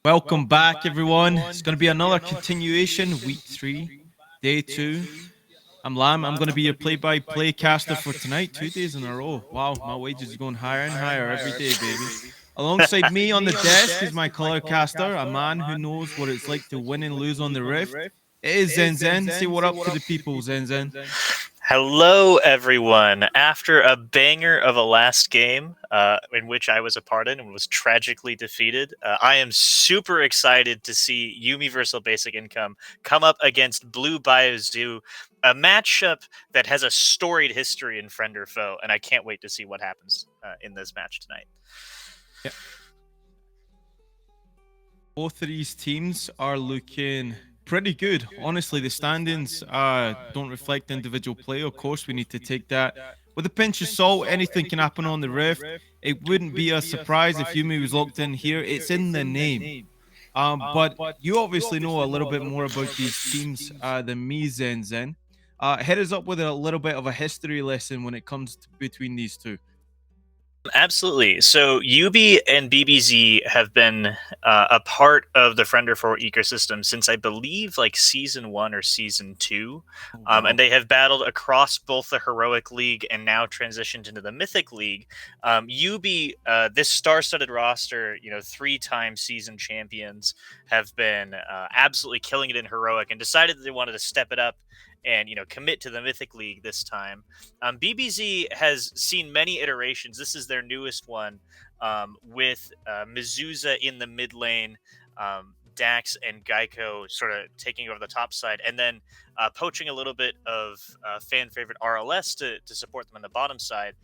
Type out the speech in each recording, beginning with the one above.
Welcome back, everyone. It's going to be another continuation, week 3, day 2. I'm Lam. I'm going to be your play-by-play caster for tonight, 2 days in a row. Wow, my wages are going higher and higher every day, baby. Alongside me on the desk is my color caster, a man who knows what it's like to win and lose on the Rift. It is Zen Zen. Say what up to the people, Zen Zen. Hello, everyone. After a banger of a last game in which I was a part in and was tragically defeated, I am super excited to see Universal Basic Income come up against Blue Biozoo, a matchup that has a storied history in friend or foe, and I can't wait to see what happens in this match tonight. Yeah. Both of these teams are looking pretty good. Honestly, the standings don't reflect individual play. Of course, we need to take that with a pinch of salt. Anything can happen on the Rift. It wouldn't be a surprise if Yumi was locked in here. It's in the name. But you obviously know a little bit more about these teams than me, Zen Zen. Hit us up with a little bit of a history lesson when it comes to between these two. Absolutely. So YUBI and BBZ have been a part of the Friend or Foe ecosystem since I believe like season 1 or season 2. And they have battled across both the Heroic League and now transitioned into the Mythic League. YUBI, this star-studded roster, 3-time season champions, have been absolutely killing it in Heroic and decided that they wanted to step it up and commit to the Mythic League this time. BBZ has seen many iterations. This is their newest one, with Mizuza in the mid lane, Dax and Geico sort of taking over the top side, and then poaching a little bit of fan favorite RLS to support them on the bottom side.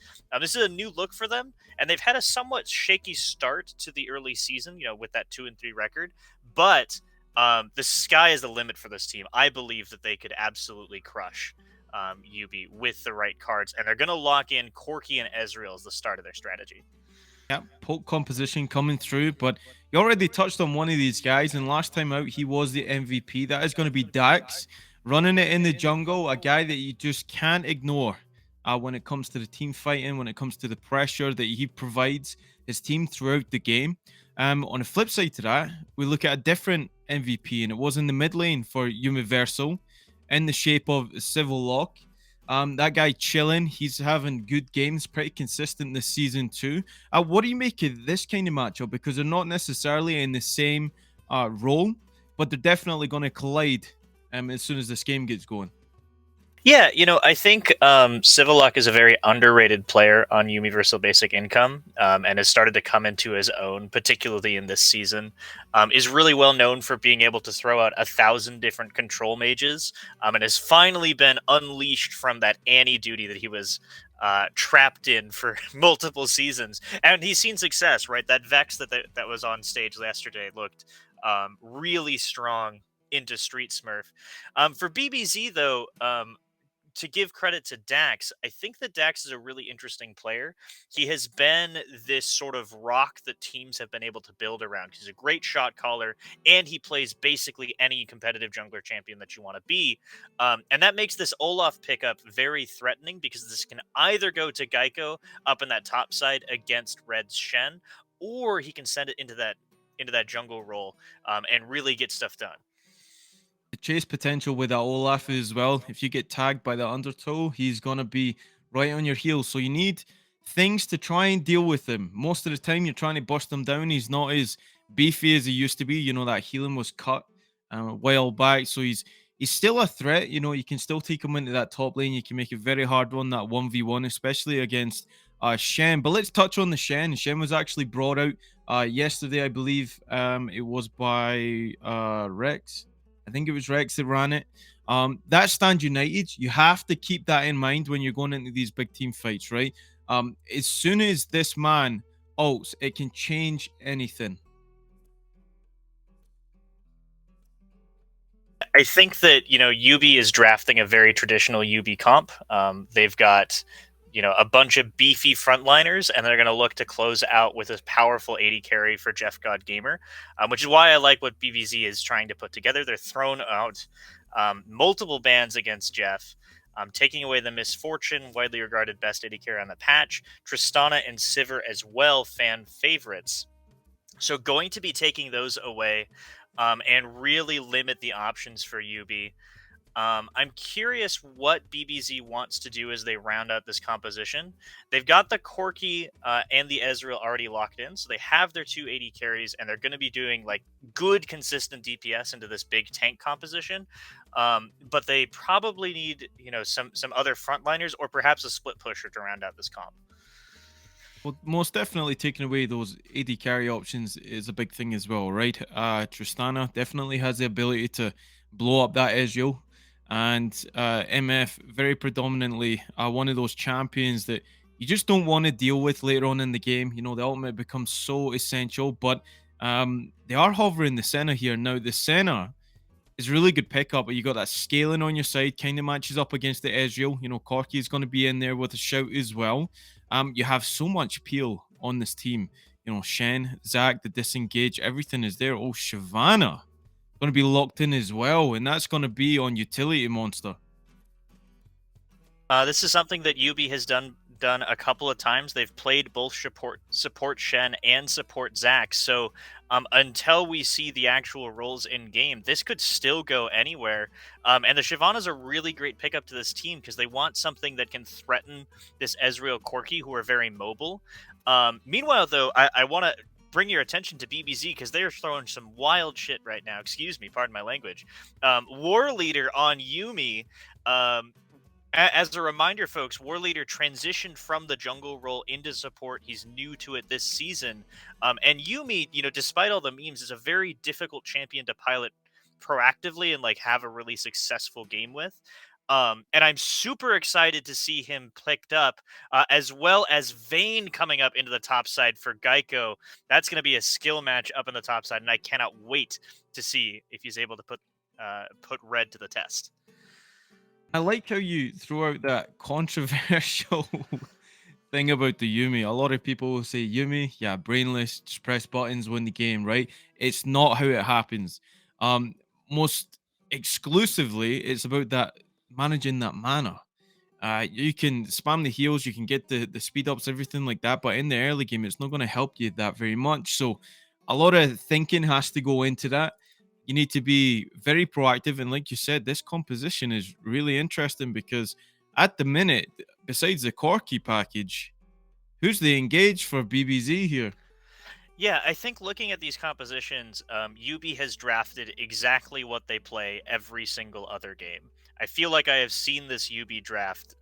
This is a new look for them, and they've had a somewhat shaky start to the early season, with that 2-3 record, but the sky is the limit for this team. I believe that they could absolutely crush YUBI with the right cards, and they're going to lock in Corki and Ezreal as the start of their strategy. Yeah, poke composition coming through, but you already touched on one of these guys, and last time out he was the MVP. That is going to be Dax, running it in the jungle, a guy that you just can't ignore when it comes to the team fighting, when it comes to the pressure that he provides his team throughout the game. On the flip side to that, we look at a different MVP, and it was in the mid lane for Universal in the shape of Civil Lock. That guy chilling, he's having good games, pretty consistent this season too. What do you make of this kind of matchup? Because they're not necessarily in the same role, but they're definitely going to collide as soon as this game gets going. Yeah, I think Civilock is a very underrated player on Universal Basic Income, and has started to come into his own, particularly in this season. Is really well known for being able to throw out 1,000 different control mages, and has finally been unleashed from that Annie duty that he was trapped in for multiple seasons. And he's seen success, right? That Vex that was on stage yesterday looked really strong into Street Smurf. For BBZ, though, to give credit to Dax, I think that Dax is a really interesting player. He has been this sort of rock that teams have been able to build around. He's a great shot caller, and he plays basically any competitive jungler champion that you want to be. And that makes this Olaf pickup very threatening, because this can either go to Geico up in that top side against Red's Shen, or he can send it into that jungle role and really get stuff done. The chase potential with that Olaf as well. If you get tagged by the undertow, he's gonna be right on your heels. So you need things to try and deal with him. Most of the time, you're trying to bust him down. He's not as beefy as he used to be. That healing was cut a while back, so he's still a threat. You can still take him into that top lane. You can make it very hard on that 1v1, especially against Shen. But let's touch on the Shen. Shen was actually brought out yesterday, I believe. It was by Rex. I think it was Rex that ran it. That stand united. You have to keep that in mind when you're going into these big team fights, right? As soon as this man ults, it can change anything. I think that, YUBI is drafting a very traditional YUBI comp. They've got, a bunch of beefy frontliners, and they're going to look to close out with a powerful 80 carry for Jeff God Gamer, which is why I like what BBZ is trying to put together. They're thrown out multiple bans against Jeff, taking away the Misfortune, widely regarded best 80 carry on the patch, Tristana and Sivir as well, fan favorites. So going to be taking those away, and really limit the options for UB. I'm curious what BBZ wants to do as they round out this composition. They've got the Corki and the Ezreal already locked in, so they have their two AD carries, and they're going to be doing like good, consistent DPS into this big tank composition. But they probably need, some other frontliners or perhaps a split pusher to round out this comp. Well, most definitely taking away those AD carry options is a big thing as well, right? Tristana definitely has the ability to blow up that Ezreal, and MF very predominantly one of those champions that you just don't want to deal with later on in the game. You know, the ultimate becomes so essential, but they are hovering the center here now. The center is a really good pickup, but you got that scaling on your side, kind of matches up against the Ezreal. You know, Corki is going to be in there with a shout as well. You have so much peel on this team. You know, Shen, Zach, the disengage, everything is there. Oh, Shyvana going to be locked in as well, and that's going to be on utility monster. This is something that UB has done a couple of times. They've played both support Shen and support Zac. So until we see the actual roles in game, this could still go anywhere. And the Shyvana's a really great pickup to this team because they want something that can threaten this Ezreal Corki, who are very mobile. Meanwhile, though, I want to bring your attention to BBZ because they're throwing some wild shit right now. Excuse me, pardon my language. War Leader on Yuumi. As a reminder, folks, War Leader transitioned from the jungle role into support. He's new to it this season. And Yuumi, despite all the memes, is a very difficult champion to pilot proactively and like have a really successful game with. And I'm super excited to see him picked up, as well as Vayne coming up into the top side for Geico. That's going to be a skill match up in the top side, and I cannot wait to see if he's able to put Red to the test. I like how you throw out that controversial thing about the Yumi. A lot of people will say Yumi, yeah, brainless, just press buttons, win the game, right? It's not how it happens. Um, Most exclusively, it's about that managing that mana. You can spam the heals, you can get the speed ups, everything like that. But in the early game, it's not going to help you that very much. So a lot of thinking has to go into that. You need to be very proactive, and like you said, this composition is really interesting because at the minute, besides the Corky package, who's the engage for BBZ here? Yeah, I think looking at these compositions, UB has drafted exactly what they play every single other game. I feel like I have seen this UB draft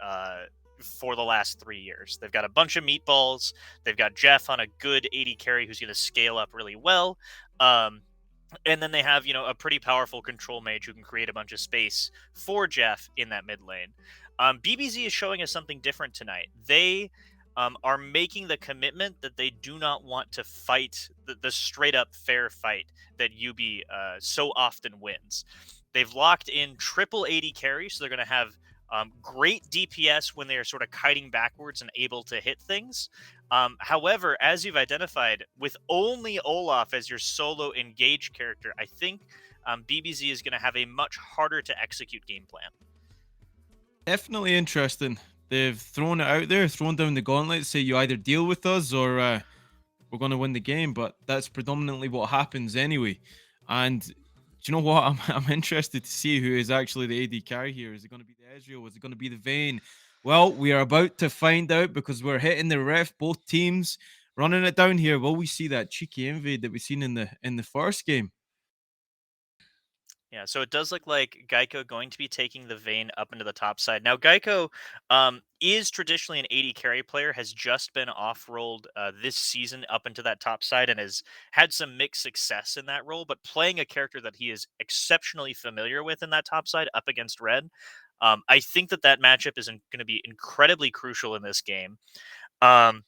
for the last 3 years. They've got a bunch of meatballs. They've got Jeff on a good 80 carry who's going to scale up really well. Um, and then they have, a pretty powerful control mage who can create a bunch of space for Jeff in that mid lane. BBZ is showing us something different tonight. They are making the commitment that they do not want to fight the straight up fair fight that UB so often wins. They've locked in triple 80 carry, so they're going to have great DPS when they are sort of kiting backwards and able to hit things. However, as you've identified, with only Olaf as your solo engaged character, I think BBZ is going to have a much harder to execute game plan. Definitely interesting. They've thrown it out there, thrown down the gauntlet, say you either deal with us or we're going to win the game. But that's predominantly what happens anyway. And do you know what? I'm interested to see who is actually the AD carry here. Is it going to be the Ezreal? Is it going to be the Vayne? Well, we are about to find out because we're hitting the ref. Both teams running it down here. Will we see that cheeky invade that we've seen in the first game? Yeah, so it does look like Geico going to be taking the Vayne up into the top side. Now, Geico is traditionally an 80 carry player, has just been off-rolled this season up into that top side and has had some mixed success in that role, but playing a character that he is exceptionally familiar with in that top side up against Red, I think that matchup is going to be incredibly crucial in this game. Um,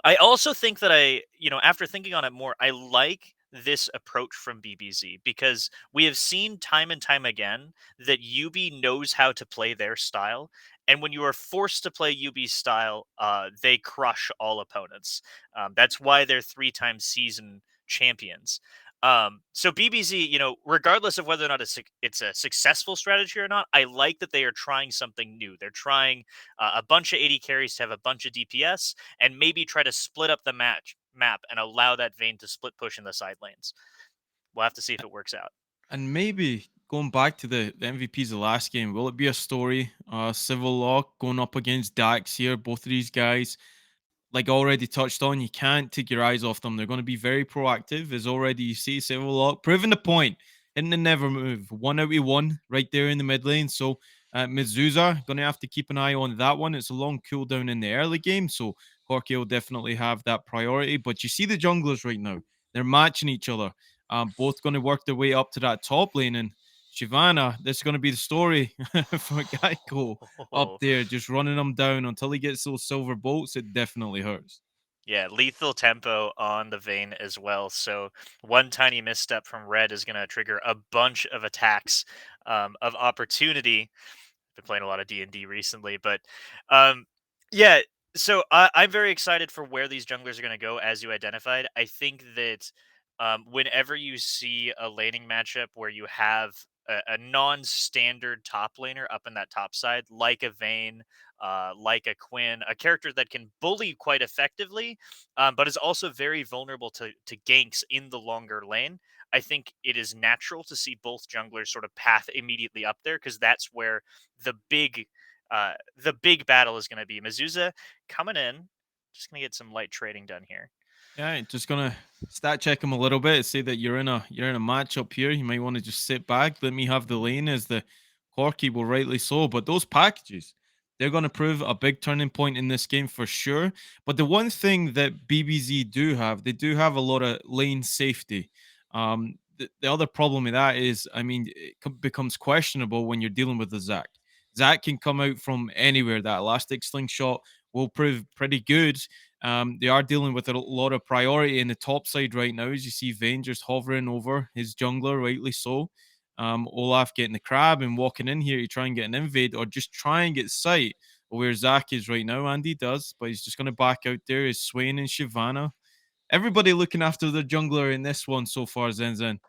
I also think that after thinking on it more, I like this approach from BBZ because we have seen time and time again that UB knows how to play their style. And when you are forced to play UB's style, they crush all opponents. That's why they're 3 time season champions. So BBZ, regardless of whether or not it's a successful strategy or not, I like that they are trying something new. They're trying a bunch of 80 carries to have a bunch of DPS and maybe try to split up the match map and allow that Vayne to split push in the side lanes. We'll have to see if it works out. And maybe going back to the MVPs of the last game, will it be a story? Civil Law going up against Dax here. Both of these guys, like already touched on, you can't take your eyes off them. They're going to be very proactive, as already you see Civil Law proving the point in the never move. 1 out of 1 right there in the mid lane. So Mizuza going to have to keep an eye on that one. It's a long cooldown in the early game, so Corki will definitely have that priority. But you see the junglers right now; they're matching each other. Both going to work their way up to that top lane, and Shyvana, this is going to be the story for Geico up Oh, there, just running them down until he gets those silver bolts. It definitely hurts. yeah, lethal tempo on the Vayne as well. So one tiny misstep from Red is going to trigger a bunch of attacks of opportunity. Been playing a lot of D&D recently, but um, yeah. So I'm very excited for where these junglers are going to go, as you identified. I think that whenever you see a laning matchup where you have a non-standard top laner up in that top side, like a Vayne, like a Quinn, a character that can bully quite effectively, but is also very vulnerable to ganks in the longer lane. I think it is natural to see both junglers sort of path immediately up there because that's where the big the big battle is going to be. Mizuza coming in, just going to get some light trading done here. Yeah, just gonna stat check him a little bit. Say that you're in a matchup here. You might want to just sit back. Let me have the lane as the Corky will rightly so. But those packages, they're gonna prove a big turning point in this game for sure. But the one thing that BBZ do have, they do have a lot of lane safety. The other problem with that is, I mean, becomes questionable when you're dealing with the Zac. Zac can come out from anywhere. That elastic slingshot will prove pretty good. They are dealing with a lot of priority in the top side right now, as you see Vayne just hovering over his jungler, rightly so. Olaf getting the crab and walking in here to try and get an invade or just try and get sight of where Zac is right now. And he does, but he's just going to back out there. Is Swain and Shyvana. Everybody looking after their jungler in this one so far, Zen.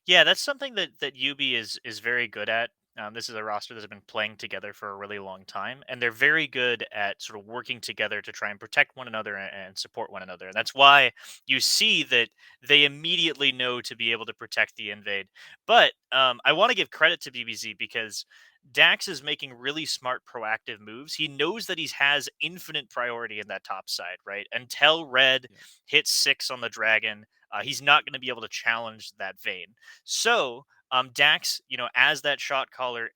Yeah, that's something that Yubi is very good at. This is a roster that's been playing together for a really long time, and they're very good at sort of working together to try and protect one another and support one another. And that's why you see that they immediately know to be able to protect the invade. But I want to give credit to BBZ because Dax is making really smart, proactive moves. He knows that he has infinite priority in that top side, right? Until Red Yeah. hits 6 on the dragon, he's not going to be able to challenge that Vayne. So Dax, as that shot caller,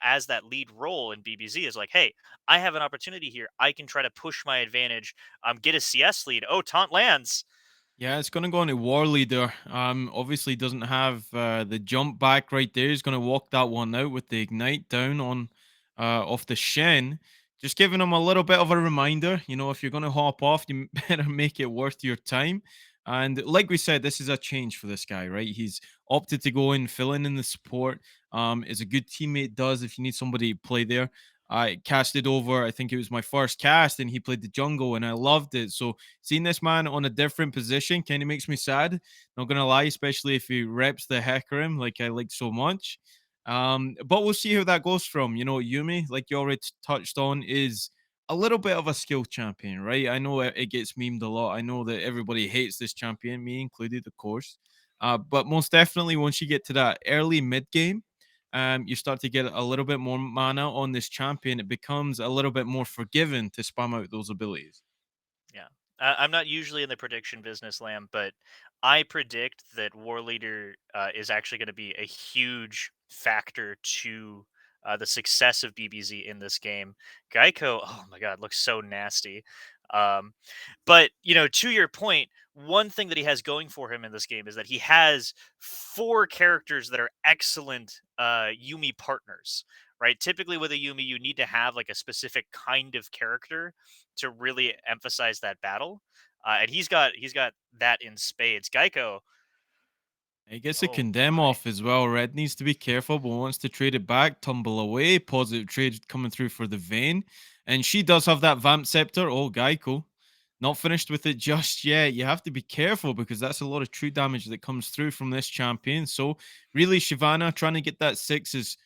as that lead role in BBZ, is like, hey, I have an opportunity here. I can try to push my advantage, get a CS lead. Oh, taunt lands. Yeah, it's going to go into War Leader. Obviously doesn't have the jump back right there. He's going to walk that one out with the ignite down on off the Shen. Just giving him a little bit of a reminder. If you're going to hop off, you better make it worth your time. And like we said, this is a change for this guy, right? He's opted to go in, fill in the support. Is a good teammate does if you need somebody to play there. I casted over. I think it was my first cast, and he played the jungle, and I loved it. So seeing this man on a different position kind of makes me sad. Not gonna lie, especially if he reps the heck of him like I like so much. But we'll see how that goes from. Yumi, like you already touched on, is a little bit of a skill champion, right? I know it gets memed a lot. I know that everybody hates this champion, me included, of course. But most definitely, once you get to that early mid game, you start to get a little bit more mana on this champion. It becomes a little bit more forgiving to spam out those abilities. Yeah. I'm not usually in the prediction business, Lamb, but I predict that War Leader is actually going to be a huge factor to the success of BBZ in this game. Geico, oh my God, looks so nasty. Um, but, to your point, one thing that he has going for him in this game is that he has 4 characters that are excellent Yumi partners, right? Typically with a Yumi, you need to have like a specific kind of character to really emphasize that battle. And he's got that in spades. Geico, He gets a oh condemn my. off as well. Red needs to be careful, but wants to trade it back, tumble away. Positive trade coming through for the Vayne. And she does have that Vamp Scepter. Oh, Geico. Not finished with it just yet. You have to be careful because that's a lot of true damage that comes through from this champion. So, really, Shyvana trying to get that 6 as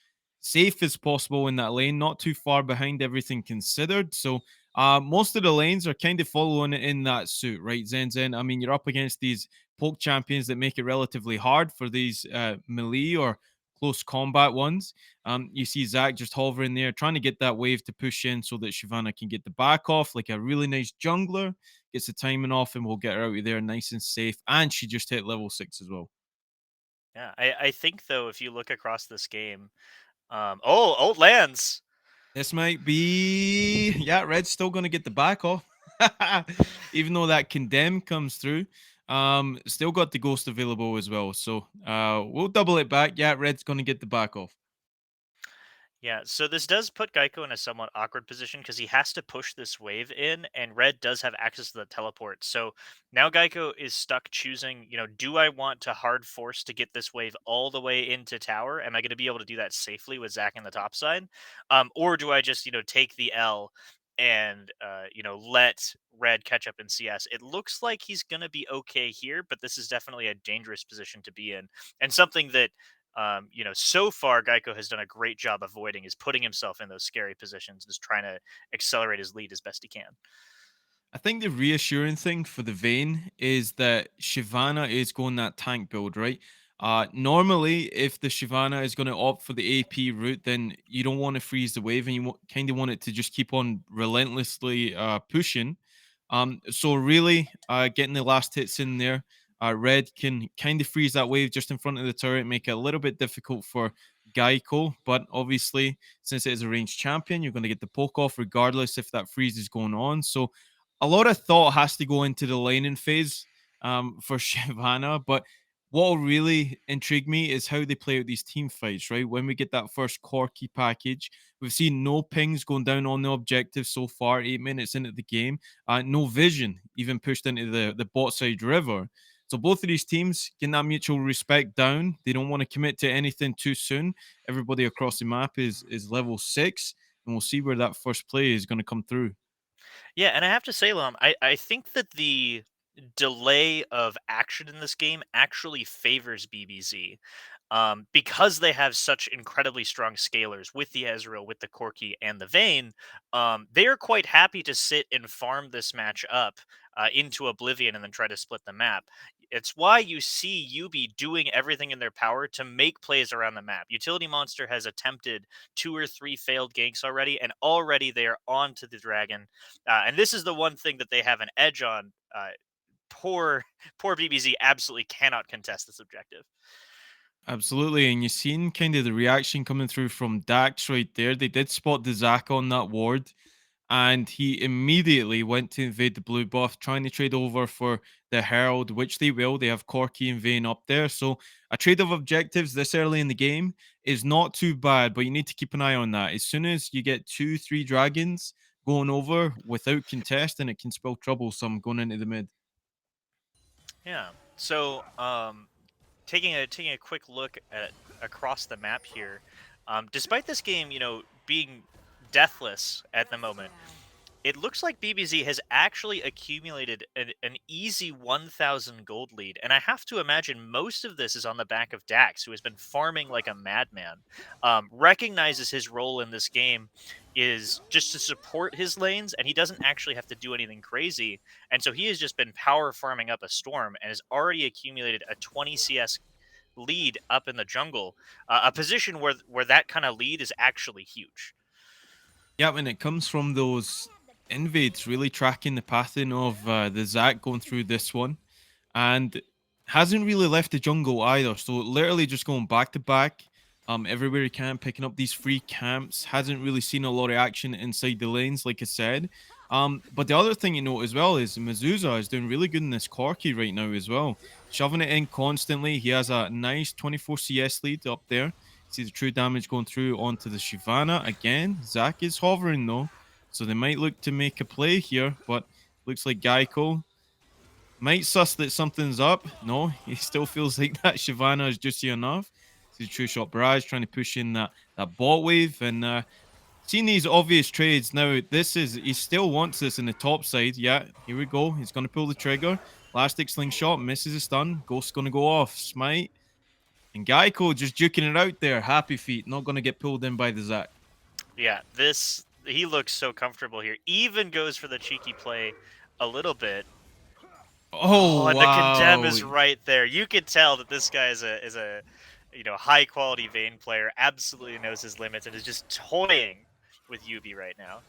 safe as possible in that lane, not too far behind everything considered. So, Most of the lanes are kind of following in that suit, right? Zen Zen. I mean, you're up against these poke champions that make it relatively hard for these melee or close combat ones. You see Zach just hovering there, trying to get that wave to push in so that Shyvana can get the back off like a really nice jungler, gets the timing off, and we'll get her out of there nice and safe. And she just hit level 6 as well. Yeah, I think though, if you look across this game, oh, ult lands. This might be, yeah, Red's still going to get the back off. Even though that condemn comes through. Still got the ghost available as well. So we'll double it back. Yeah, Red's going to get the back off. Yeah, so this does put Geico in a somewhat awkward position because he has to push this wave in, and Red does have access to the teleport. So now Geico is stuck choosing, do I want to hard force to get this wave all the way into tower? Am I going to be able to do that safely with Zac in the top side? Or do I just, take the L and, let Red catch up in CS? It looks like he's going to be okay here, but this is definitely a dangerous position to be in, and something that so far Geico has done a great job avoiding, is putting himself in those scary positions, just trying to accelerate his lead as best he can. I think the reassuring thing for the Vayne is that Shyvana is going that tank build, right? Normally, if the Shyvana is going to opt for the AP route, then you don't want to freeze the wave and you kind of want it to just keep on relentlessly pushing. So really, getting the last hits in there, Red can kind of freeze that wave just in front of the turret, make it a little bit difficult for Geico. But obviously, since it is a ranged champion, you're going to get the poke off regardless if that freeze is going on. So a lot of thought has to go into the laning phase for Shyvana, but what will really intrigue me is how they play out these team fights, right? When we get that first Corki package, we've seen no pings going down on the objective so far, 8 minutes into the game. No vision even pushed into the bot side river. So both of these teams getting that mutual respect down. They don't want to commit to anything too soon. Everybody across the map is level 6, and we'll see where that first play is going to come through. Yeah, and I have to say, Lom, I think that the delay of action in this game actually favors BBZ. Because they have such incredibly strong scalers with the Ezreal, with the Corki, and the Vayne. They are quite happy to sit and farm this match up into oblivion and then try to split the map. It's why you see YUBI doing everything in their power to make plays around the map. Utility Monster has attempted 2 or 3 failed ganks already, and already they are on to the dragon. And this is the one thing that they have an edge on. Poor, poor BBZ absolutely cannot contest this objective. Absolutely, and you've seen kind of the reaction coming through from Dax right there. They did spot the Zac on that ward, and he immediately went to invade the blue buff, trying to trade over for the Herald, which they will. They have Corki and Vayne up there. So a trade of objectives this early in the game is not too bad, but you need to keep an eye on that. As soon as you get 2, 3 dragons going over without contest, and it can spell troublesome going into the mid. Yeah. So, taking a quick look at across the map here, despite this game, being deathless at the moment, it looks like BBZ has actually accumulated an easy 1,000 gold lead, and I have to imagine most of this is on the back of Dax, who has been farming like a madman. Recognizes his role in this game is just to support his lanes, and he doesn't actually have to do anything crazy. And so he has just been power farming up a storm and has already accumulated a 20 CS lead up in the jungle, a position where that kind of lead is actually huge. Yeah, when it comes from those invades, really tracking the pattern of the Zac going through this one, and hasn't really left the jungle either. So literally just going back to back, everywhere he can, picking up these free camps. Hasn't really seen a lot of action inside the lanes, like I said. But the other thing you note as well is Mizuza is doing really good in this Corki right now as well, shoving it in constantly. He has a nice 24 CS lead up there. See the true damage going through onto the Shyvana again. Zac is hovering though, so they might look to make a play here, but looks like Geico might suss that something's up. No, he still feels like that Shyvana is juicy enough. See the true shot barrage trying to push in that bot wave, and seeing these obvious trades now. This is, he still wants this in the top side. Yeah, here we go. He's going to pull the trigger. Elastic slingshot misses a stun. Ghost's going to go off. Smite. And Geico just juking it out there. Happy feet. Not going to get pulled in by the Zac. Yeah, this he looks so comfortable here. Even goes for the cheeky play a little bit. Oh, Oh and the condemn wow. is right there. You can tell that this guy is a high quality Vayne player. Absolutely knows his limits and is just toying with Yubi right now.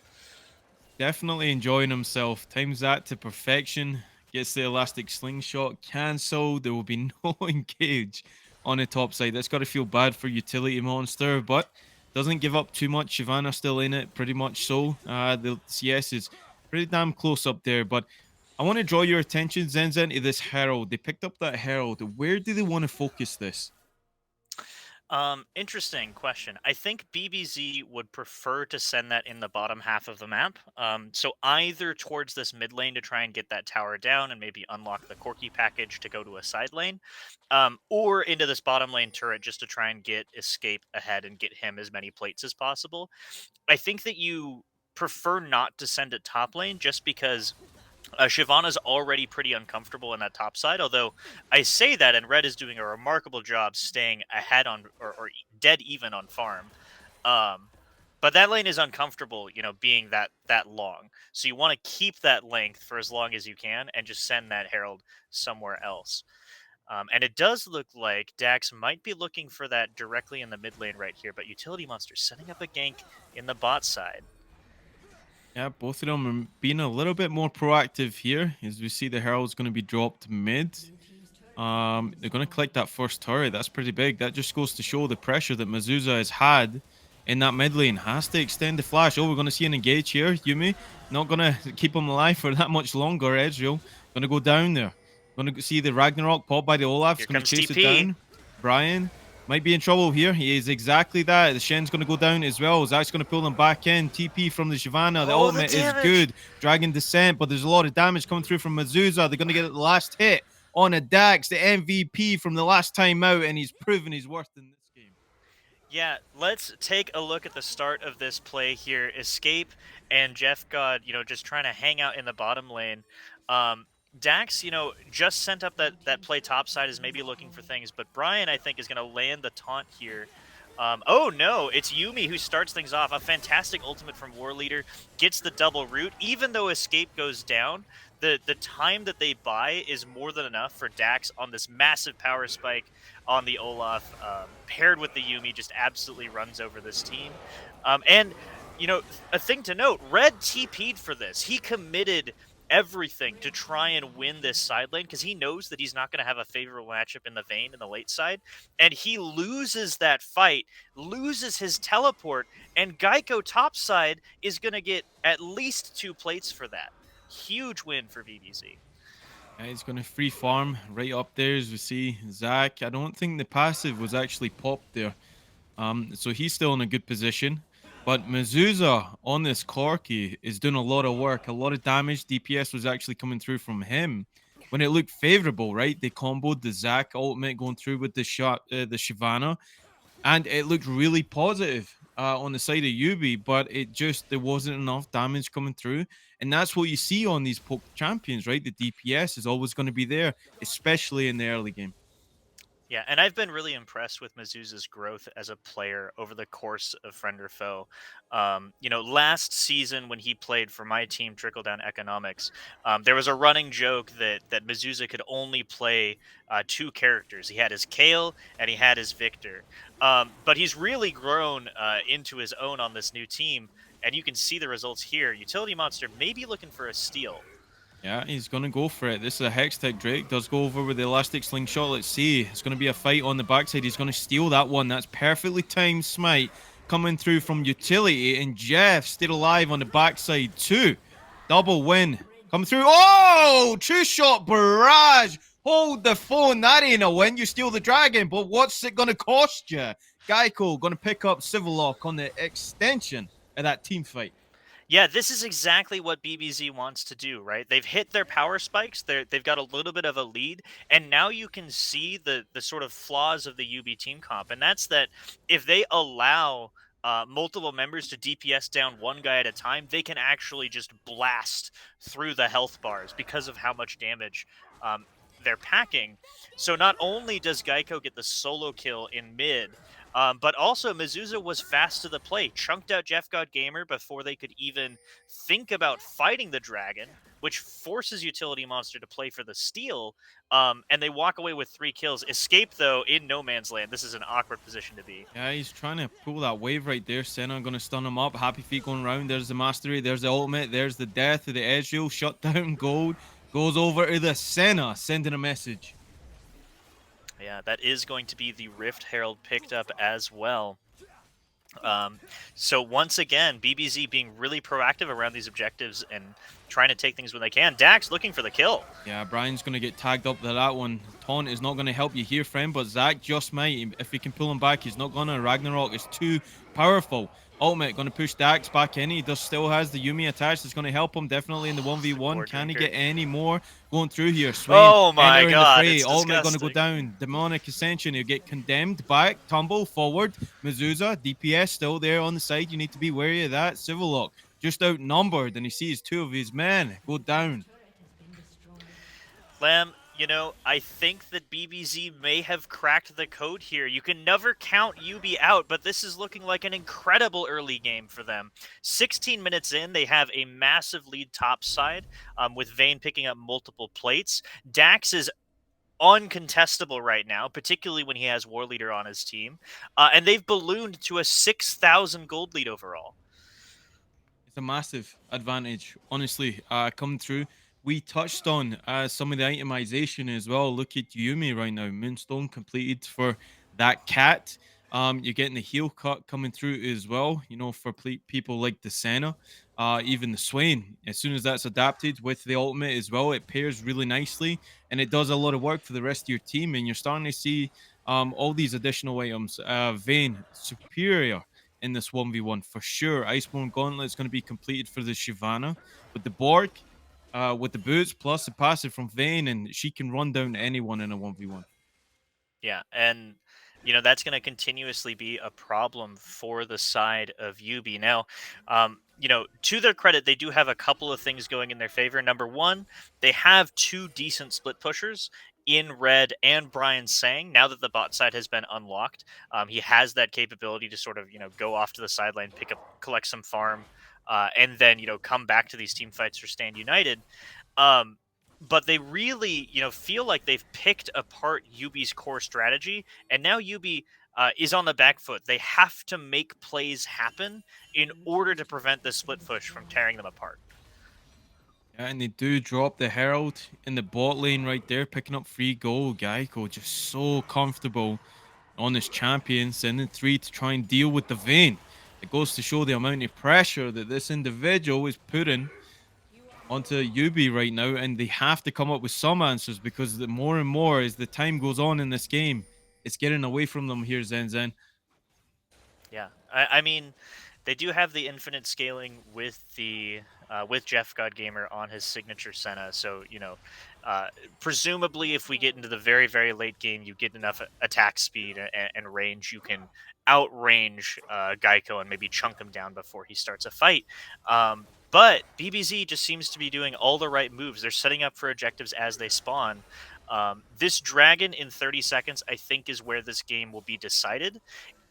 Definitely enjoying himself. Times that to perfection. Gets the elastic slingshot cancelled. There will be no engage on the top side. That's got to feel bad for utility monster, but doesn't give up too much. Shyvana still in it, pretty much so. The CS is pretty damn close up there, but I want to draw your attention, Zenzen, to this Herald. They picked up that Herald. Where do they want to focus this? Interesting question. I think BBZ would prefer to send that in the bottom half of the map. So either towards this mid lane to try and get that tower down and maybe unlock the Corki package to go to a side lane, or into this bottom lane turret just to try and get Escape ahead and get him as many plates as possible. I think that you prefer not to send it top lane just because Shyvana's already pretty uncomfortable in that top side, although I say that, and Red is doing a remarkable job staying ahead on or dead even on farm. Um, but that lane is uncomfortable, being that long. So you want to keep that length for as long as you can, and just send that Herald somewhere else. And it does look like Dax might be looking for that directly in the mid lane right here, but Utility Monster setting up a gank in the bot side. Yeah, both of them are being a little bit more proactive here as we see the Herald's going to be dropped mid. They're going to collect that first turret. That's pretty big. That just goes to show the pressure that Mazuza has had in that mid lane. Has to extend the flash. Oh, we're going to see an engage here. Yumi not going to keep him alive for that much longer. Ezreal going to go down there. Going to see the Ragnarok pop by the Olaf. Here He's going to comes chase it TP. down. Brian might be in trouble here. He is exactly that. The Shen's going to go down as well. Zach's going to pull him back in. TP from the Shyvana. The Oh, the ultimate is damage! good. Dragon Descent, but there's a lot of damage coming through from Mazuza. They're going to get the last hit on a Dax, the MVP from the last time out, and he's proven his worth in this game. Yeah, let's take a look at the start of this play here. Escape and Jeff God, just trying to hang out in the bottom lane. Dax, just sent up that play topside, is maybe looking for things, but Brian, I think, is going to land the taunt here. Oh no, it's Yumi who starts things off. A fantastic ultimate from War Leader, gets the double root. Even though Escape goes down, the time that they buy is more than enough for Dax on this massive power spike on the Olaf, paired with the Yumi, just absolutely runs over this team. And, a thing to note, Red TP'd for this. He committed everything to try and win this side lane because he knows that he's not going to have a favorable matchup in the Vayne in the late side. And he loses that fight, loses his teleport, and Geico topside is going to get at least 2 plates for that. Huge win for BBZ. Yeah, he's going to free farm right up there as we see Zach. I don't think the passive was actually popped there. So he's still in a good position. But Mazuza on this Corki is doing a lot of work, a lot of damage. DPS was actually coming through from him when it looked favorable, right? They comboed the Zac ultimate going through with the Shyvana, and it looked really positive on the side of Yubi, but there wasn't enough damage coming through, and that's what you see on these poke champions, right? The DPS is always going to be there, especially in the early game. Yeah, and I've been really impressed with Mizuza's growth as a player over the course of Friend or Foe. Last season when he played for my team, Trickle Down Economics, there was a running joke that Mizuza could only play 2 characters. He had his Kale and he had his Victor. But he's really grown into his own on this new team, and you can see the results here. Utility Monster may be looking for a steal. Yeah, he's going to go for it. This is a Hextech Drake. Does go over with the Elastic Slingshot. Let's see. It's going to be a fight on the backside. He's going to steal that one. That's perfectly timed smite coming through from Utility. And Jeff still alive on the backside too. Double win. Come through. Oh! Two-shot barrage. Hold the phone. That ain't a win. You steal the dragon. But what's it going to cost you? Geico going to pick up Civil Lock on the extension of that team fight. Yeah, this is exactly what BBZ wants to do, right? They've hit their power spikes. They've got a little bit of a lead, and now you can see the sort of flaws of the UB team comp, and that's that if they allow multiple members to DPS down one guy at a time, they can actually just blast through the health bars because of how much damage they're packing. So not only does Geico get the solo kill in mid, But also, Mizuza was fast to the play, chunked out Jeff God Gamer before they could even think about fighting the dragon, which forces Utility Monster to play for the steal. And they walk away with 3 kills. Escape, though, in no man's land. This is an awkward position to be. Yeah, he's trying to pull that wave right there. Senna going to stun him up. Happy Feet going round. There's the mastery. There's the ultimate. There's the death of the Ezreal. Shut down gold. Goes over to the Senna, sending a message. Yeah, that is going to be the Rift Herald picked up as well. So once again, BBZ being really proactive around these objectives and trying to take things when they can. Dax looking for the kill. Yeah, Brian's going to get tagged up to that one. Taunt is not going to help you here, friend, but Zach just might. If he can pull him back, he's not going to. Ragnarok is too powerful. Ultimate going to push Dax back in. He does still has the Yumi attached. It's going to help him definitely in the 1v1. Can he get any more going through here? Swain oh my entering god, the fray. it's Ultimate going disgusting. to go down. Demonic Ascension. He'll get condemned back. Tumble forward. Mizuza, DPS still there on the side. You need to be wary of that. Civil Lock just outnumbered, and he sees 2 of his men go down. Lamb, you know, I think that BBZ may have cracked the code here. You can never count YUBI out, but this is looking like an incredible early game for them. 16 minutes in, they have a massive lead topside, with Vayne picking up multiple plates. Dax is uncontestable right now, particularly when he has War Leader on his team. And they've ballooned to a 6,000 gold lead overall. It's a massive advantage, honestly, coming through. We touched on some of the itemization as well. Look at Yumi right now. Moonstone completed for that cat. You're getting the heal cut coming through as well, you know, for people like the Senna, even the Swain. As soon as that's adapted with the ultimate as well, it pairs really nicely and it does a lot of work for the rest of your team. And you're starting to see all these additional items. Vayne, superior in this 1v1 for sure. Iceborne Gauntlet is going to be completed for the Shyvana with the Borg, with the boots plus the passive from Vayne, and she can run down anyone in a 1v1. Yeah, and you know that's going to continuously be a problem for the side of YUBI. Now, you know, to their credit, they do have a couple of things going in their favor. Number one, they have 2 decent split pushers in Red and Brian Sang. Now that the bot side has been unlocked, he has that capability to sort of, you know, go off to the sideline, collect some farm, and then, you know, come back to these team fights for Stand United. But they really, you know, feel like they've picked apart YUBI's core strategy, and now YUBI is on the back foot. They have to make plays happen in order to prevent the split push from tearing them apart. Yeah, and they do drop the Herald in the bot lane right there, picking up free gold. Geico just so comfortable on this champion, sending 3 to try and deal with the Vayne. It goes to show the amount of pressure that this individual is putting onto YUBI right now, and they have to come up with some answers because the more and more as the time goes on in this game, it's getting away from them here, Zen Zen. Yeah, I mean, they do have the infinite scaling with the with Jeff God Gamer on his signature Senna. So you know, presumably, if we get into the very late game, you get enough attack speed and range, you can outrange Geico and maybe chunk him down before he starts a fight. But BBZ just seems to be doing all the right moves. They're setting up for objectives as they spawn. This dragon in 30 seconds, I think, is where this game will be decided.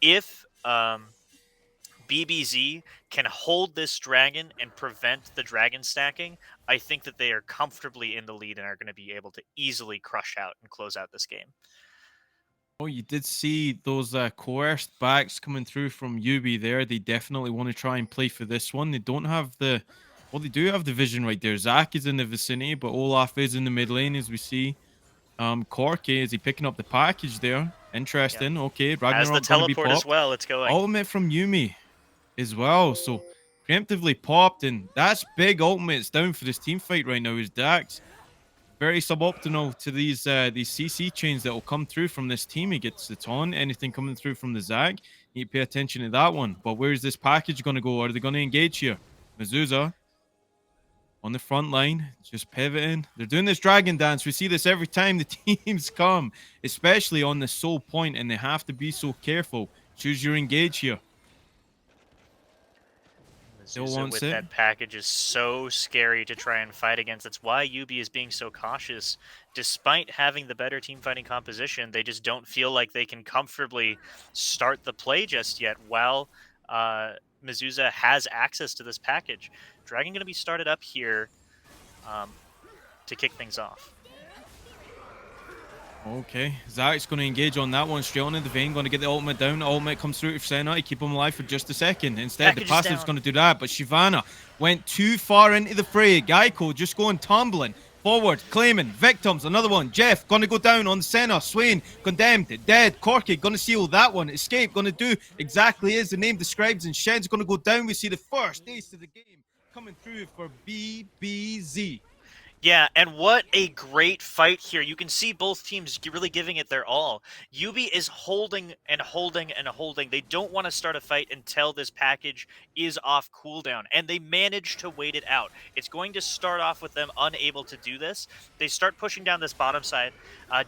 If BBZ can hold this dragon and prevent the dragon stacking, I think that they are comfortably in the lead and are going to be able to easily crush out and close out this game. Oh, you did see those coerced backs coming through from YUBI there. They definitely want to try and play for this one. They don't have the... Well, they do have the vision right there. Zach is in the vicinity, but Olaf is in the mid lane, as we see. Corky, is he picking up the package there? Interesting. Yeah. Okay, As the teleport as well, it's going. Ultimate from Yumi as well. So, preemptively popped, and that's big ultimates down for this team fight right now is Dax. Very suboptimal to these CC chains that will come through from this team. He gets the taunt. Anything coming through from the Zag, you need to pay attention to that one. But where's this package going to go? Are they going to engage here? Mizuza on the front line, just pivoting. They're doing this dragon dance. We see this every time the teams come, especially on the soul point, and they have to be so careful. Choose your engage here. Still Mezusa wants with it. that package is so scary to try and fight against. That's why YUBI is being so cautious. Despite having the better team fighting composition, they just don't feel like they can comfortably start the play just yet while uh, Mezusa has access to this package. Dragon going to be started up here um, to kick things off. Okay, Zach's going to engage on that one straight on in the vein, going to get the ultimate down. The ultimate comes through to Senna to keep him alive for just a second. Instead, the Package is passive's down. going to do that, but Shyvana went too far into the fray. Geico just going tumbling forward, claiming victims. Another one, Jeff, going to go down on Senna. Swain, condemned, dead. Corky, going to seal that one. Escape, going to do exactly as the name describes, and Shed's going to go down. We see the first ace of the game coming through for BBZ. Yeah, and what a great fight here. You can see both teams really giving it their all. Yubi is holding and holding and holding. They don't want to start a fight until this package is off cooldown, and they manage to wait it out. It's going to start off with them unable to do this. They start pushing down this bottom side.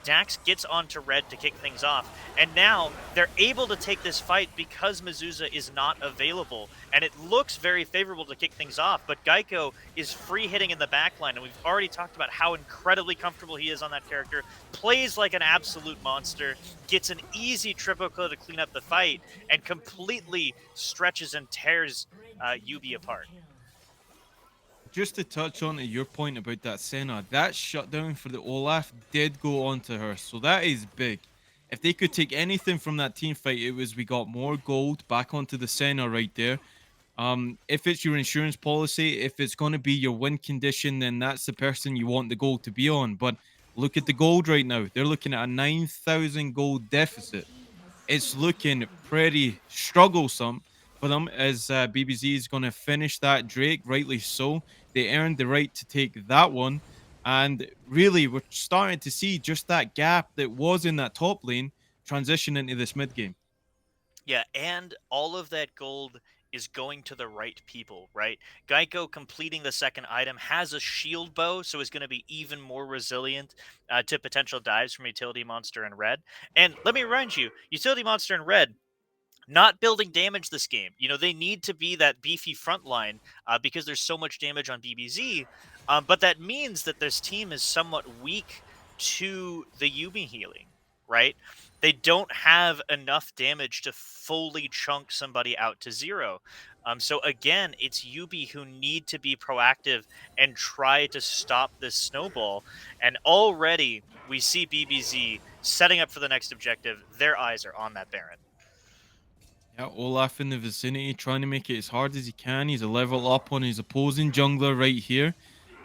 Dax gets onto red to kick things off, and now they're able to take this fight because Mezusa is not available, and it looks very favorable to kick things off, but Geico is free hitting in the backline, and we've already talked about how incredibly comfortable he is on that character, plays like an absolute monster, gets an easy triple kill to clean up the fight, and completely stretches and tears Yubi apart. Just to touch on to your point about that Senna, that shutdown for the Olaf did go on to her, so that is big. If they could take anything from that team fight, it was we got more gold back onto the Senna right there. If it's your insurance policy, if it's going to be your win condition, then that's the person you want the gold to be on. But look at the gold right now. They're looking at a 9,000 gold deficit. It's looking pretty strugglesome for them as BBZ is going to finish that Drake, rightly so. They earned the right to take that one. And really, we're starting to see just that gap that was in that top lane transition into this mid game. Yeah, and all of that gold is going to the right people, right? Geico completing the second item has a shield bow, so is going to be even more resilient to potential dives from Utility Monster and Red. And let me remind you, Utility Monster and Red not building damage this game. You know, they need to be that beefy front line because there's so much damage on BBZ. But that means that this team is somewhat weak to the Yubi healing, right? They don't have enough damage to fully chunk somebody out to zero. So again, it's Yubi who need to be proactive and try to stop this snowball. And already we see BBZ setting up for the next objective. Their eyes are on that Baron. Yeah, Olaf in the vicinity, trying to make it as hard as he can. He's a level up on his opposing jungler right here.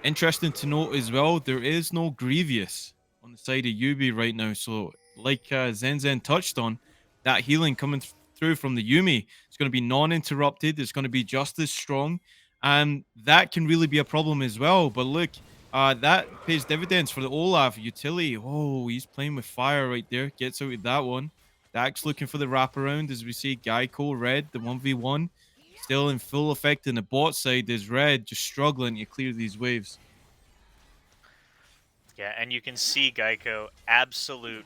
Interesting to note as well, there is no Grievous on the side of Yubi right now. So, like Zen Zen touched on, that healing coming through from the Yumi is going to be non-interrupted. It's going to be just as strong. And that can really be a problem as well. But look, that pays dividends for the Olaf utility. Oh, he's playing with fire right there. Gets out with that one. Dax looking for the wraparound as we see Geico Red, the 1v1, still in full effect in the bot side is Red just struggling to clear these waves. Yeah, and you can see Geico absolutely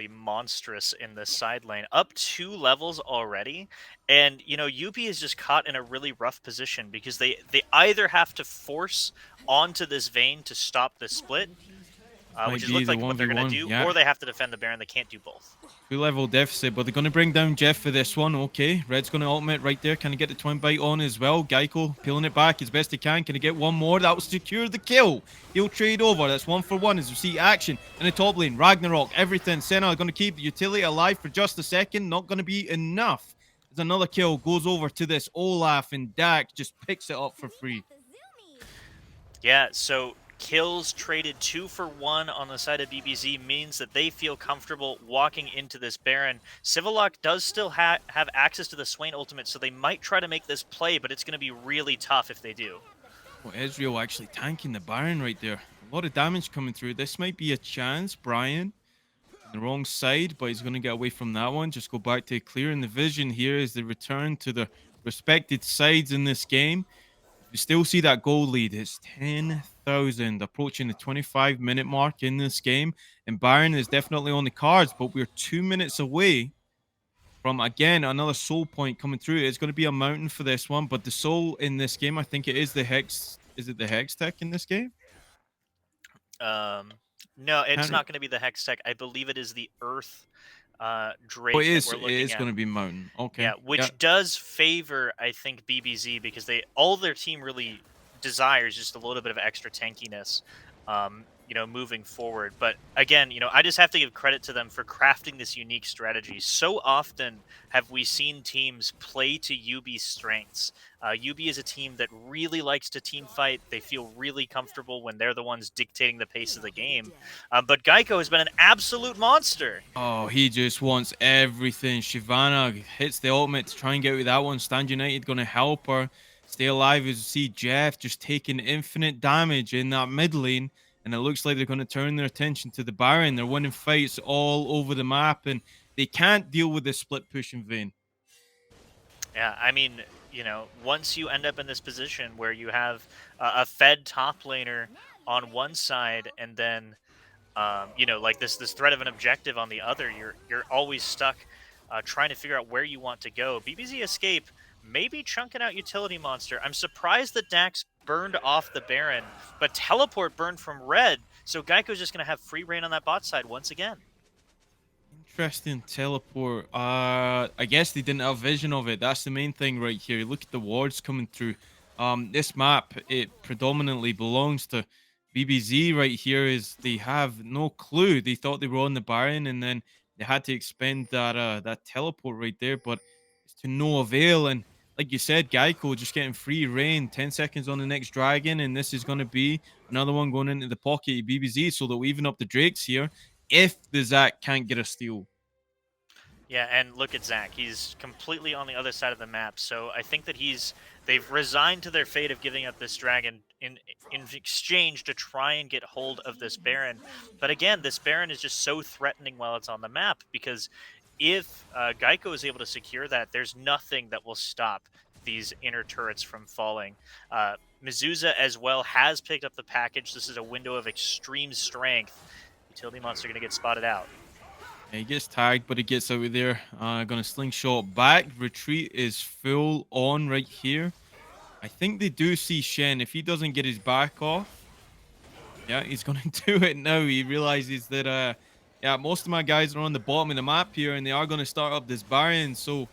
monstrous in this side lane, up 2 levels already. And, you know, Yubi is just caught in a really rough position because they either have to force onto this vein to stop this split, which Might is be looks the like what they're going to 1v1, do, yeah. or they have to defend the Baron. They can't do both. 2-level deficit, but they're going to bring down Jeff for this one. Okay, Red's going to ultimate right there. Can he get the twin bite on as well? Geico peeling it back as best he can. Can he get one more? That will secure the kill. He'll trade over. That's 1-for-1 as we see action in the top lane. Ragnarok, everything. Senna going to keep the utility alive for just a second. Not going to be enough. As another kill goes over to this Olaf, and Dak just picks it up for free. Yeah, so kills traded 2-for-1 on the side of BBZ means that they feel comfortable walking into this Baron. Civillock does still have access to the Swain ultimate, so they might try to make this play, but it's going to be really tough if they do. Oh, Ezreal actually tanking the Baron right there. A lot of damage coming through. This might be a chance. Brian on the wrong side, but he's going to get away from that one. Just go back to clearing the vision here as they return to the respected sides in this game. You still see that goal lead. It's 10,000, approaching the 25-minute mark in this game. And Bayern is definitely on the cards, but we're 2 minutes away from again another soul point coming through. It's going to be a mountain for this one, but the soul in this game, I think it is the hex. Is it the hex tech in this game? Um, no, it's Can't. not going to be the Hex Tech. I believe it is the Earth Oh, it Drake that is. we're It looking is at. going to be mountain. Yeah, Okay. Yeah. which does favor, I think, BBZ because they all their team really desires just a little bit of extra tankiness, moving forward. But again, I just have to give credit to them for crafting this unique strategy. So often have we seen teams play to UB's strengths. UB is a team that really likes to team fight. They feel really comfortable when they're the ones dictating the pace of the game. But Geico has been an absolute monster. Oh, he just wants everything. Shyvana hits the ultimate to try and get with that one. Stand United going to help her stay alive. As you see Jeff just taking infinite damage in that mid lane. And it looks like they're going to turn their attention to the Baron. They're winning fights all over the map. And they can't deal with this split push in vain. Yeah, I mean, once you end up in this position where you have a fed top laner on one side and then like this threat of an objective on the other, you're always stuck trying to figure out where you want to go. BBZ Escape maybe chunking out Utility Monster. I'm surprised that Dax burned off the Baron, but Teleport burned from red, so Geico's just going to have free reign on that bot side once again. Interesting teleport. I guess they didn't have vision of it. That's the main thing right here. Look at the wards coming through. This map, it predominantly belongs to BBZ right here. Is they have no clue. They thought they were on the Baron, and then they had to expend that teleport right there, but it's to no avail. And like you said, Geico just getting free reign. 10 seconds on the next dragon, and this is going to be another one going into the pocket of BBZ, so they'll even up the Drakes here if the Zac can't get a steal. Yeah, and look at Zach. He's completely on the other side of the map. So I think that they've resigned to their fate of giving up this dragon in exchange to try and get hold of this Baron. But again, this Baron is just so threatening while it's on the map because if Geico is able to secure that, there's nothing that will stop these inner turrets from falling. Mizuza as well has picked up the package. This is a window of extreme strength. Utility Monster going to get spotted out. He gets tagged, but he gets out of there. Gonna slingshot back. Retreat is full on right here. I think they do see Shen. If he doesn't get his back off, yeah, he's gonna do it now. He realizes that, yeah, most of my guys are on the bottom of the map here, and they are gonna start up this Baron. So,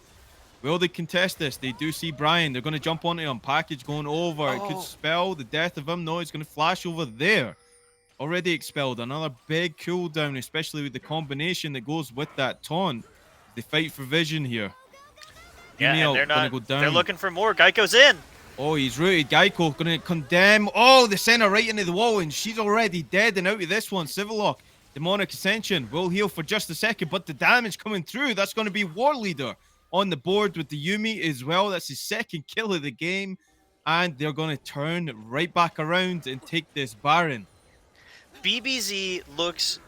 will they contest this? They do see Brian. They're gonna jump onto him. Package going over. It could spell the death of him. No, he's gonna flash over there. Already expelled. Another big cooldown, especially with the combination that goes with that taunt. They fight for vision here. Yeah, Email and they're gonna not. go down. They're looking for more. Geico's in. Oh, he's rooted. Geico gonna condemn. Oh, they send her right into the wall, and she's already dead and out of this one. Civil Lock, Demonic Ascension will heal for just a second, but the damage coming through, that's gonna be War Leader on the board with the Yumi as well. That's his second kill of the game, and they're gonna turn right back around and take this Baron. BBZ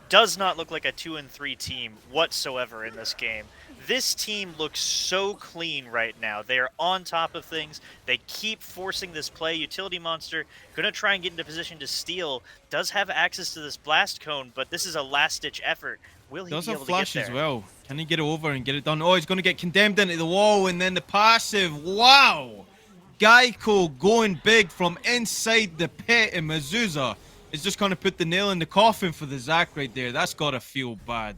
does not look like a 2-3 team whatsoever in this game. This team looks so clean right now. They are on top of things. They keep forcing this play. Utility Monster gonna try and get into position to steal. Does have access to this blast cone, but this is a last-ditch effort. Will he Does be have able to get flash there? as well. Can he get it over and get it done? Oh, he's going to get condemned into the wall, and then the passive. Wow! Geico going big from inside the pit, and Mizuza is just going to put the nail in the coffin for the Zac right there. That's got to feel bad.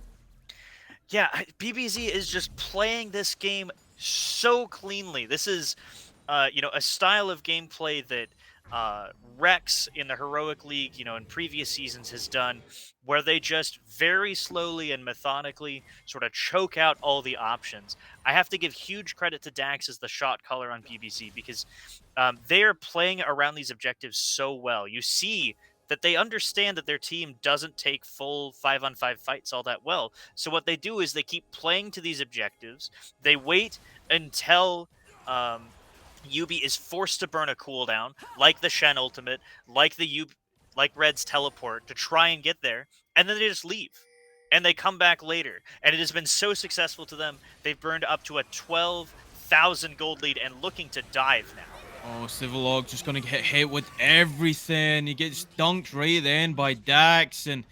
Yeah, BBZ is just playing this game so cleanly. This is, a style of gameplay that Rex in the Heroic League, in previous seasons has done, where they just very slowly and methodically sort of choke out all the options. I have to give huge credit to Dax as the shot caller on BBC because they are playing around these objectives so well. You see that they understand that their team doesn't take full 5-on-5 fights all that well. So what they do is they keep playing to these objectives. They wait until YUBI is forced to burn a cooldown, like the Shen ultimate, like like Red's teleport, to try and get there, and then they just leave. And they come back later. And it has been so successful to them, they've burned up to a 12,000 gold lead and looking to dive now. Oh, Civil Log just going to get hit with everything. He gets dunked right then by Dax, and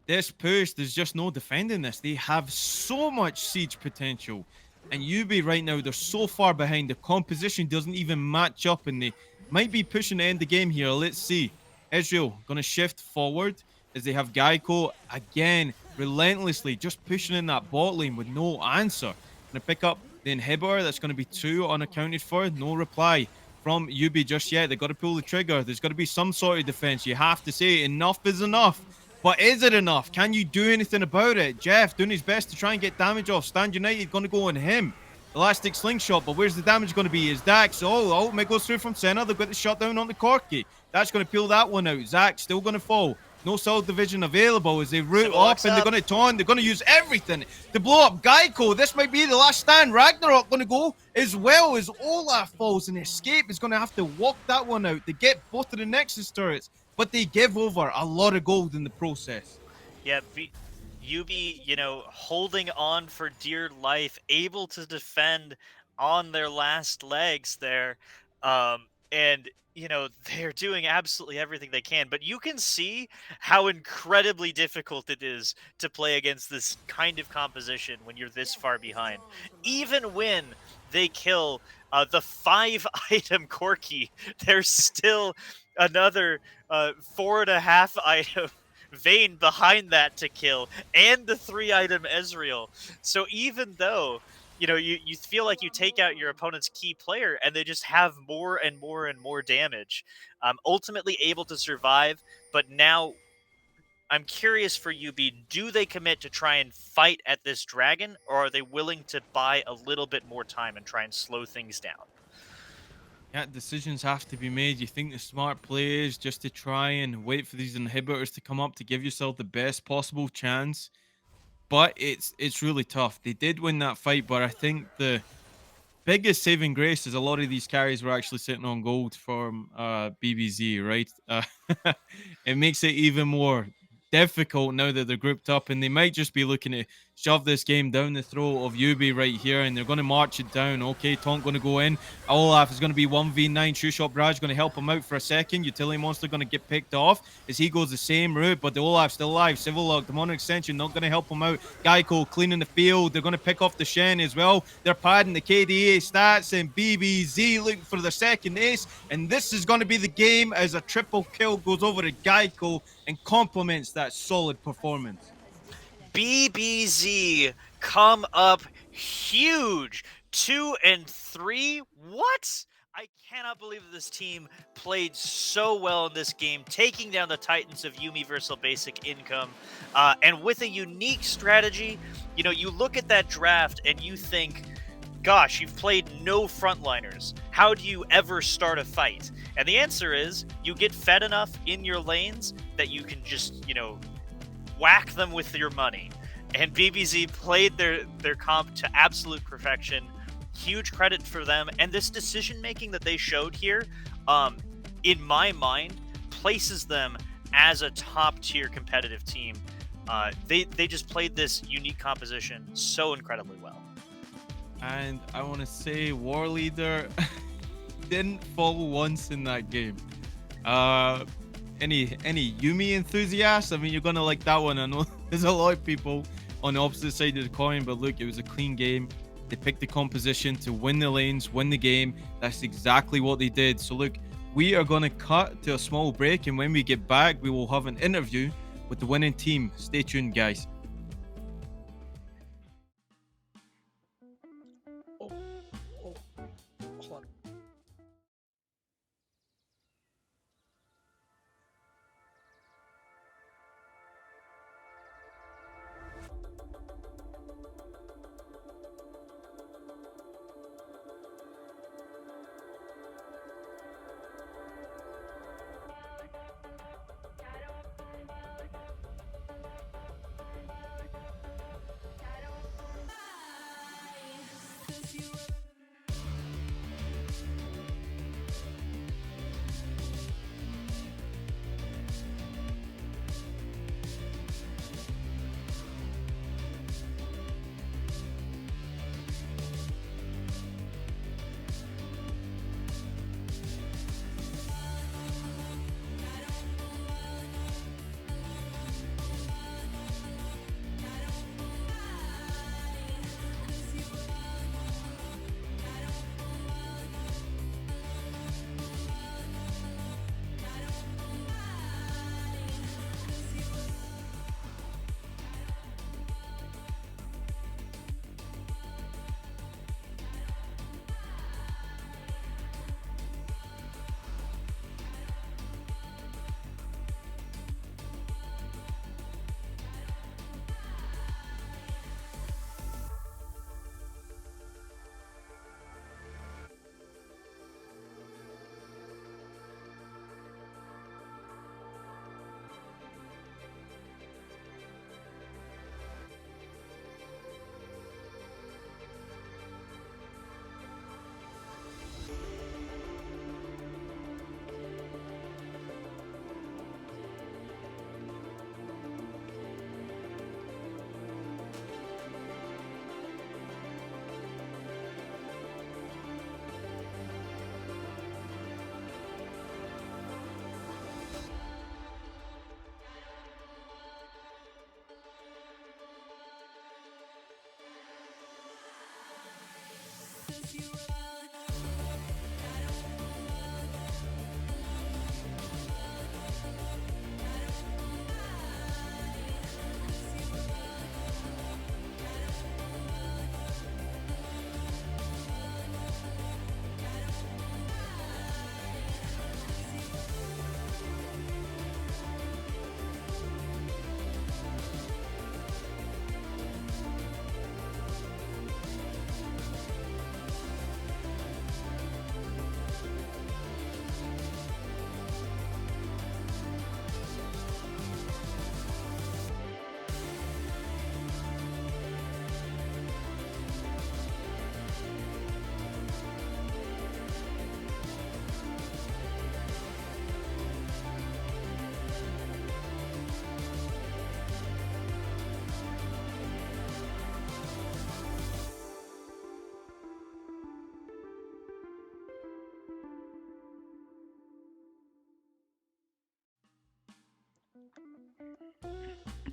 this push, there's just no defending this. They have so much siege potential. And YUBI right now, they're so far behind. The composition doesn't even match up, and they might be pushing to end the game here. Let's see. Israel going to shift forward as they have Geico again, relentlessly just pushing in that bot lane with no answer. Going to pick up the inhibitor. That's going to be 2 unaccounted for. No reply from YUBI just yet. They've got to pull the trigger. There's got to be some sort of defense. You have to say enough is enough. But is it enough? Can you do anything about it? Jeff doing his best to try and get damage off. Stand United going to go on him. Elastic slingshot, but where's the damage going to be? Is Dax? Oh, ultimate goes through from center. They've got the shutdown on the Corki. That's going to peel that one out. Zach still going to fall. No soul division available as they root up, and they're going to taunt. They're going to use everything to blow up Geico. This might be the last stand. Ragnarok going to go as well as Olaf falls, and Escape is going to have to walk that one out to get both of the Nexus turrets, but they give over a lot of gold in the process. Yeah, YUBI, holding on for dear life, able to defend on their last legs there. And, they're doing absolutely everything they can. But you can see how incredibly difficult it is to play against this kind of composition when you're this far behind. Even when they kill the 5-item Corki, there's still another 4.5 item Vayne behind that to kill, and the 3-item Ezreal. So even though, you feel like you take out your opponent's key player and they just have more and more and more damage, ultimately able to survive. But now I'm curious for YUBI, do they commit to try and fight at this dragon, or are they willing to buy a little bit more time and try and slow things down? Yeah, decisions have to be made. You think the smart play is just to try and wait for these inhibitors to come up to give yourself the best possible chance. But it's really tough. They did win that fight, but I think the biggest saving grace is a lot of these carries were actually sitting on gold from BBZ, right? It makes it even more difficult now that they're grouped up, and they might just be looking to shove this game down the throat of YUBI right here, and they're going to march it down. Okay, Taunt going to go in. Olaf is going to be 1v9. Shoe Shot Barrage going to help him out for a second. Utility Monster going to get picked off as he goes the same route, but the Olaf's still alive. Civil Lock, Demonic Extension not going to help him out. Geico cleaning the field. They're going to pick off the Shen as well. They're padding the KDA stats, and BBZ looking for the second ace, and this is going to be the game as a triple kill goes over to Geico and complements that solid performance. BBZ come up huge. 2 and 3. What? I cannot believe that this team played so well in this game, taking down the Titans of Universal Basic Income, and with a unique strategy. You look at that draft and you think, gosh, you've played no frontliners. How do you ever start a fight? And the answer is you get fed enough in your lanes that you can just, whack them with your money. And BBZ played their comp to absolute perfection. Huge credit for them. And this decision making that they showed here, in my mind, places them as a top tier competitive team. They just played this unique composition so incredibly well. And I want to say War Leader didn't fall once in that game. Any Yuumi enthusiasts? I mean, you're gonna like that one. I know there's a lot of people on the opposite side of the coin, but look, it was a clean game. They picked the composition to win the lanes, win the game. That's exactly what they did. So look, we are gonna cut to a small break, and when we get back, we will have an interview with the winning team. Stay tuned, guys.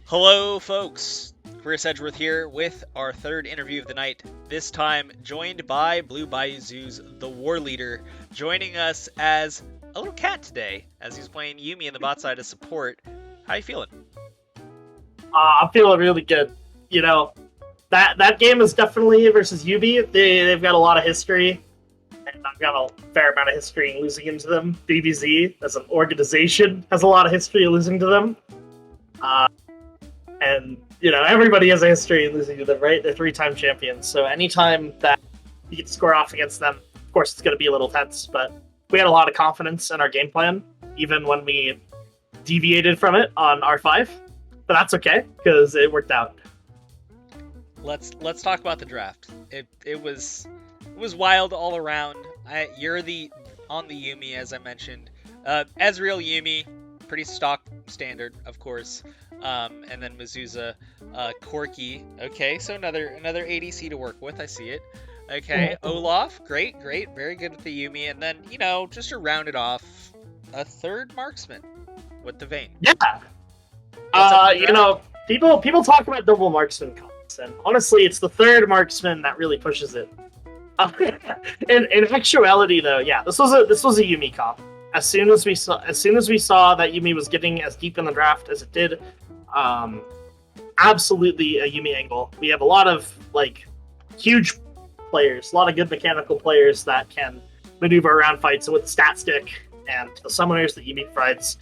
Hello, folks. Chris Edgeworth here with our third interview of the night. This time joined by Blue Bayou Zoo's The War Leader, joining us as a little cat today, as he's playing Yumi in the bot side as support. How you feeling? I'm feeling really good. You know, that game is definitely versus YUBI. They've got a lot of history, and I've got a fair amount of history in losing into them. BBZ, as an organization, has a lot of history in losing to them. And, you know, everybody has a history in losing to them, right? They're 3-time champions. So anytime that you get to score off against them, of course, it's going to be a little tense. But we had a lot of confidence in our game plan, even when we deviated from it on R5. But that's okay, because it worked out. Let's talk about the draft. It was wild all around. You're on the Yumi, as I mentioned. Ezreal Yumi, pretty stock standard, of course. And then Mizuza, Corki. Okay, so another ADC to work with. I see it. Okay, Olaf, great, very good with the Yumi. And then, you know, just to round it off, a third marksman with the Vayne. Yeah. You know, people talk about double marksman comps, and honestly, it's the third marksman that really pushes it. In actuality, though, yeah, this was a Yumi comp. As soon as we saw that Yumi was getting as deep in the draft as it did, absolutely a Yumi angle. We have a lot of huge players, a lot of good mechanical players that can maneuver around fights with the stat stick and the summoners that Yumi provides.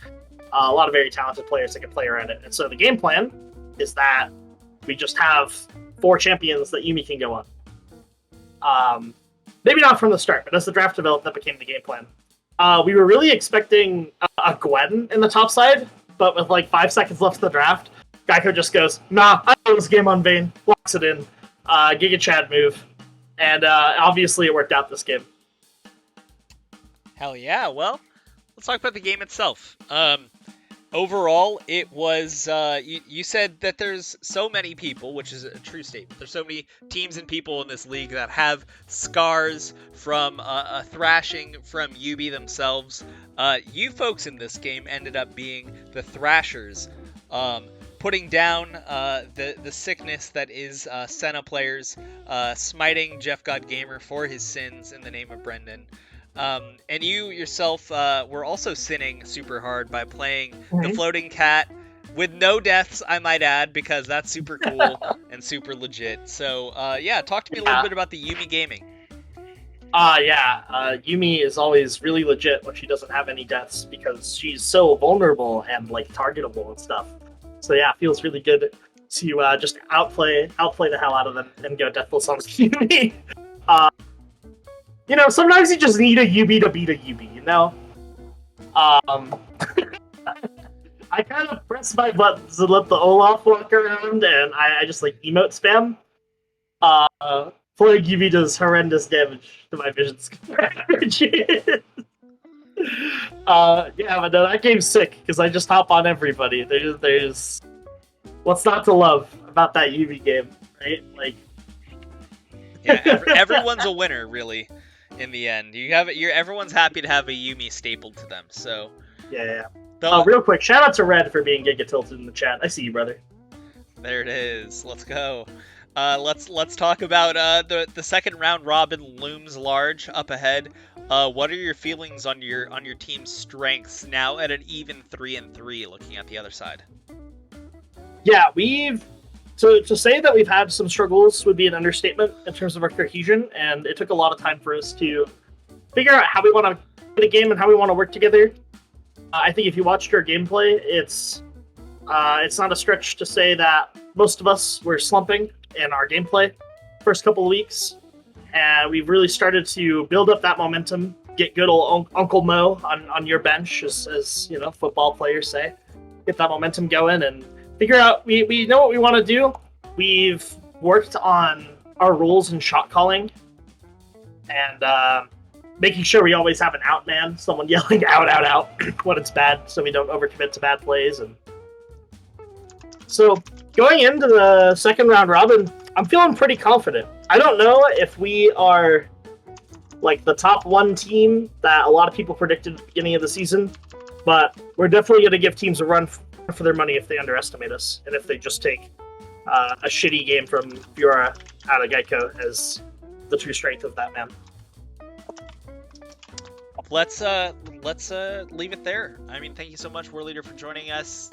A lot of very talented players that can play around it. And so the game plan is that we just have 4 champions that Yumi can go on. Maybe not from the start, but as the draft developed, that became the game plan. We were really expecting a Gwen in the top side, but with 5 seconds left of the draft, Geico just goes, nah, I know this game on Vayne, locks it in, Giga Chad move, and obviously it worked out this game. Hell yeah, well, let's talk about the game itself. Overall, it was, you said that there's so many people, which is a true statement. There's so many teams and people in this league that have scars from a thrashing from YUBI themselves. You folks in this game ended up being the Thrashers, putting down the sickness that is Senna players, smiting Jeff God Gamer for his sins in the name of Brendan. And you yourself were also sinning super hard by playing the floating cat with no deaths, I might add, because that's super cool and super legit. So, yeah, talk to me a little bit about the Yumi gaming. Yumi is always really legit when she doesn't have any deaths because she's so vulnerable and targetable and stuff. So yeah, it feels really good to just outplay the hell out of them and go deathless on Yumi. You know, sometimes you just need a Yubi to beat a Yubi, you know? I kind of press my buttons to let the Olaf walk around, and I just, emote spam. Playing Yubi does horrendous damage to my vision strategy. Yeah, but no, that game's sick, because I just hop on everybody. There's... What's not to love about that Yubi game, right? Yeah, everyone's a winner, really. In the end, everyone's happy to have a Yumi stapled to them. So yeah. Real quick, shout out to Red for being Giga Tilted in the chat. I see you, brother. There it is. Let's go. Let's talk about the second round robin looms large up ahead. What are your feelings on your team's strengths now at an even 3-3? Looking at the other side. Yeah, to say that we've had some struggles would be an understatement in terms of our cohesion, and it took a lot of time for us to figure out how we want to play the game and how we want to work together. I think if you watched our gameplay, it's not a stretch to say that most of us were slumping in our gameplay first couple of weeks, and we've really started to build up that momentum, get good old Uncle Mo on your bench, as you know, football players say, get that momentum going and figure out, we know what we want to do. We've worked on our rules and shot calling, and making sure we always have an out man, someone yelling out when it's bad, so we don't overcommit to bad plays. And so going into the second round robin, I'm feeling pretty confident. I don't know if we are the top 1 team that a lot of people predicted at the beginning of the season, but we're definitely going to give teams a run for their money if they underestimate us, and if they just take a shitty game from Fiora out of Geico as the true strength of that man. Let's leave it there. I mean, thank you so much, War Leader, for joining us.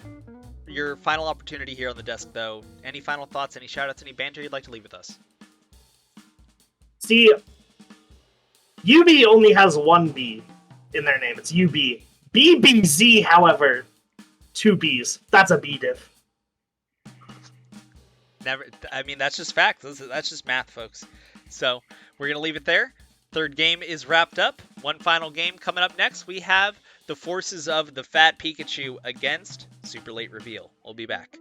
Your final opportunity here on the desk, though. Any final thoughts, any shoutouts, any banter you'd like to leave with us? See, YUBI only has one B in their name. It's YUBI. BBZ, however, 2 Bs. That's a B diff. Never. I mean, that's just facts. That's just math, folks. So we're gonna leave it there. Third game is wrapped up. One final game coming up next. We have the forces of the Fat Pikachu against Super Late Reveal. We'll be back.